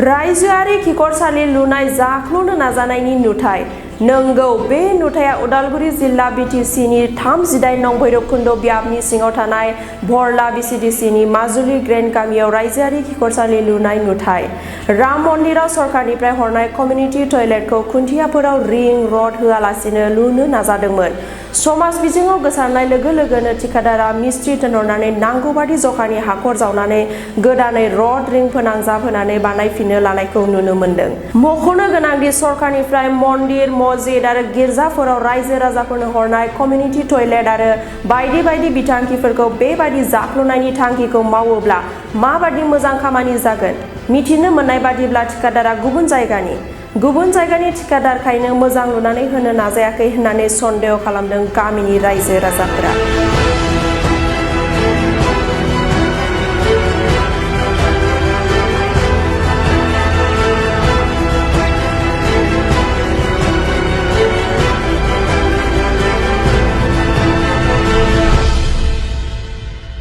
रायजोआरि खिखरसालि लुनाय जाख्ल'नो नाजानायनि नुथाय। नंगौ, बे नुथाया उदालगुरि जिल्ला बिटिसिनि 38 नं भैरबकुन्द ब्याबनि सिङाव थानाय भरला बिसिडिसिनि माजुलि ग्रेन्ड गामियाव रायजोआरि खिखरसालि लुनाय नुथाय। राम मन्दिराव सरकारनिफ्राय हरनाय कमिउनिटि टयलेटखौ खुन्थियाफोराव रिं रड होआलासिनो लुनो नाजादोंमोन। समाज बिजोङाव गोसारनाय लोगो लोगोनो ठिकादारआ मिस्ट्रि थिनहरनानै नांगौबादि जखानि हाखर जावनानै गोदानै रड रिं फोनांजाबहोनानै बानायफिननो लानायखौ नुनो मोन्दों। मख'नो गोनांदि सरकारनिफ्राय मन्दिर, मस्जिद आरो गिर्जाफोराव रायजो राजाफोरनो हरनाय कमिउनिटि टयलेट आरो बायदि बायदि बिथांखिफोरखौ बेबादि जाख्ल'नायनि थांखिखौ मावोब्ला माबादि मोजां खामानि जागोन। मिथिनो मोननाय बादिब्ला ठिकादारआ गुबुन जायगानि ठिकादारखायनो मोजां लुनानै होनो नाजायाखै होननानै सन्देह खालामदों गामिनि रायजो राजाफोरा।